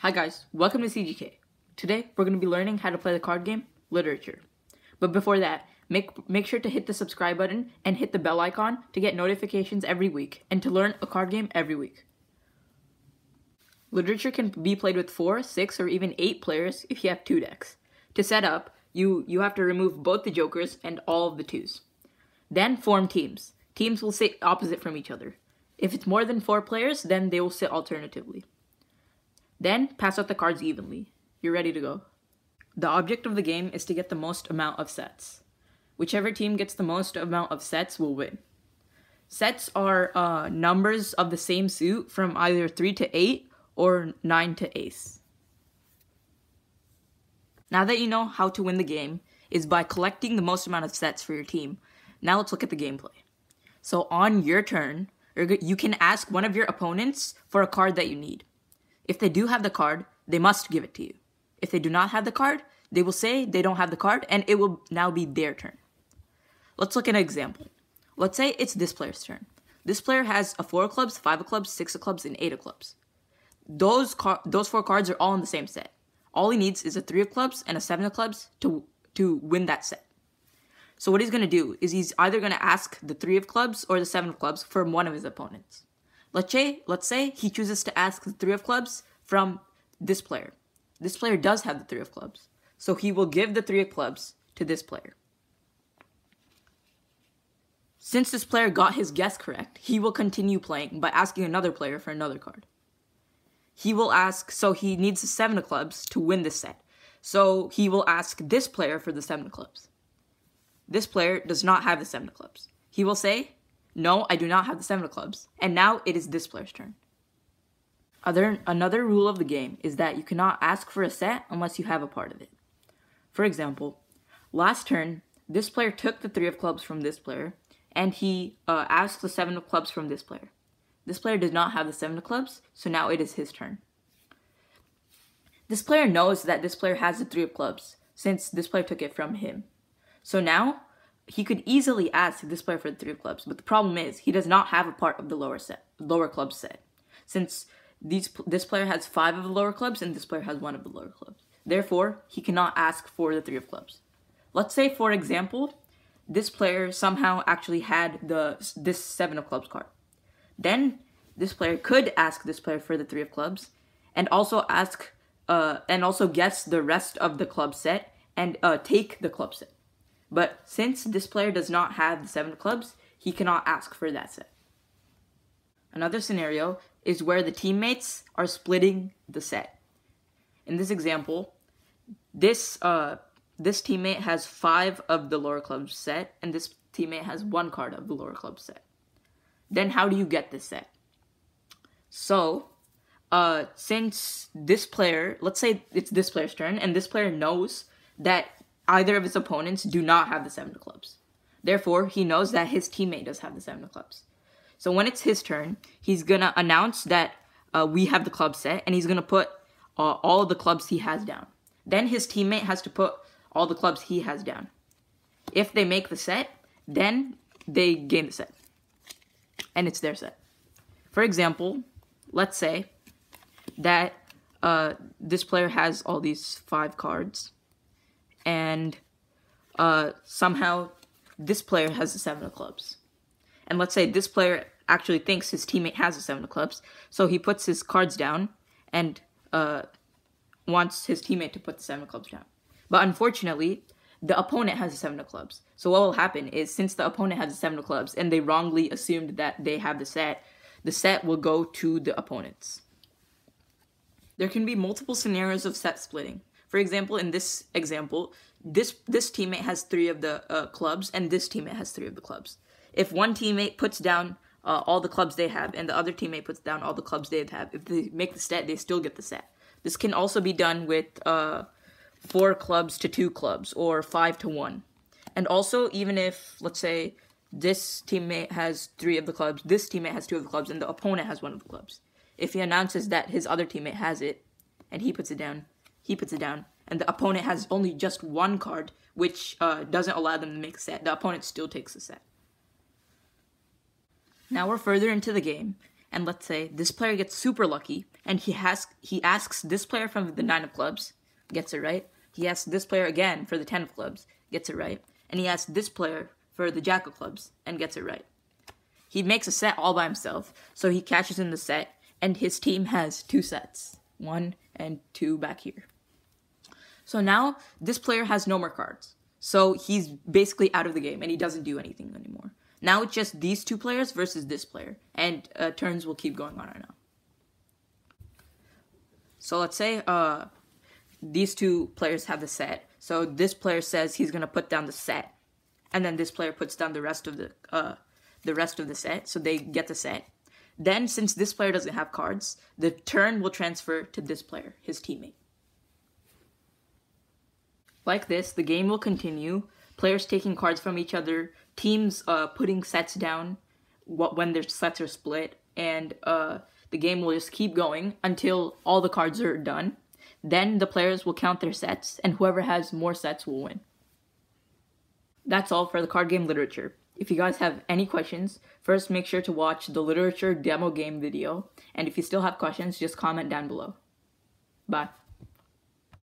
Hi guys, welcome to CGK. Today we're going to be learning how to play the card game, Literature. But before that, make sure to hit the subscribe button and hit the bell icon to get notifications every week and to learn a card game every week. Literature can be played with 4, 6, or even 8 players if you have 2 decks. To set up, you have to remove both the jokers and all of the 2s. Then form teams. Teams will sit opposite from each other. If it's more than 4 players, then they will sit alternatively. Then, pass out the cards evenly. You're ready to go. The object of the game is to get the most amount of sets. Whichever team gets the most amount of sets will win. Sets are numbers of the same suit from either 3 to 8 or 9 to ace. Now that you know how to win the game is by collecting the most amount of sets for your team, now let's look at the gameplay. So on your turn, you can ask one of your opponents for a card that you need. If they do have the card, they must give it to you. If they do not have the card, they will say they don't have the card, and it will now be their turn. Let's look at an example. Let's say it's this player's turn. This player has a 4 of clubs, 5 of clubs, 6 of clubs, and 8 of clubs. Those 4 cards are all in the same set. All he needs is a 3 of clubs and a 7 of clubs to win that set. So what he's going to do is he's either going to ask the 3 of clubs or the 7 of clubs from one of his opponents. Let's say he chooses to ask the 3 of clubs from this player. This player does have the 3 of clubs, so he will give the 3 of clubs to this player. Since this player got his guess correct, he will continue playing by asking another player for another card. He will ask, so he needs the 7 of clubs to win this set. So he will ask this player for the 7 of clubs. This player does not have the 7 of clubs. He will say, "No, I do not have the 7 of clubs." And now it is this player's turn. Another rule of the game is that you cannot ask for a set unless you have a part of it. For example, last turn, this player took the 3 of clubs from this player, and he asked the 7 of clubs from this player. This player does not have the 7 of clubs, so now it is his turn. This player knows that this player has the 3 of clubs, since this player took it from him. So now, he could easily ask this player for the 3 of clubs, but the problem is he does not have a part of the lower club set, since this player has 5 of the lower clubs and this player has 1 of the lower clubs. Therefore, he cannot ask for the 3 of clubs. Let's say, for example, this player somehow actually had this 7 of clubs card. Then this player could ask this player for the 3 of clubs, and also guess the rest of the club set and take the club set. But since this player does not have the 7 of clubs, he cannot ask for that set. Another scenario is where the teammates are splitting the set. In this example, this teammate has 5 of the lower club set, and this teammate has 1 card of the lower club set. Then how do you get this set? So, since this player, let's say it's this player's turn, and this player knows that either of his opponents do not have the 7 of clubs. Therefore, he knows that his teammate does have the 7 of clubs. So when it's his turn, he's going to announce that we have the club set, and he's going to put all of the clubs he has down. Then his teammate has to put all the clubs he has down. If they make the set, then they gain the set. And it's their set. For example, let's say that this player has all these 5 cards, and somehow this player has the 7 of clubs. And let's say this player actually thinks his teammate has the 7 of clubs, so he puts his cards down and wants his teammate to put the 7 of clubs down. But unfortunately, the opponent has the 7 of clubs. So what will happen is, since the opponent has the 7 of clubs and they wrongly assumed that they have the set will go to the opponents. There can be multiple scenarios of set splitting. For example, in this example, this teammate has 3 of the clubs, and this teammate has 3 of the clubs. If one teammate puts down all the clubs they have, and the other teammate puts down all the clubs they have, if they make the set, they still get the set. This can also be done with 4 clubs to 2 clubs, or 5 to 1. And also, even if, let's say, this teammate has 3 of the clubs, this teammate has 2 of the clubs, and the opponent has 1 of the clubs. If he announces that his other teammate has it, and he puts it down, and the opponent has only just 1 card, which doesn't allow them to make a set, the opponent still takes the set. Now we're further into the game, and let's say this player gets super lucky and he asks this player from the 9 of clubs, gets it right. He asks this player again for the 10 of clubs, gets it right. And he asks this player for the Jack of clubs, and gets it right. He makes a set all by himself, so he cashes in the set, and his team has 2 sets. 1 and 2 back here. So now, this player has no more cards. So he's basically out of the game, and he doesn't do anything anymore. Now it's just these 2 players versus this player, and turns will keep going on right now. So let's say these 2 players have the set. So this player says he's gonna put down the set, and then this player puts down the rest of the set. So they get the set. Then, since this player doesn't have cards, the turn will transfer to this player, his teammate. Like this, the game will continue, players taking cards from each other, teams putting sets down when their sets are split, and the game will just keep going until all the cards are done. Then the players will count their sets, and whoever has more sets will win. That's all for the card game literature. If you guys have any questions, first make sure to watch the literature demo game video, and if you still have questions, just comment down below. Bye.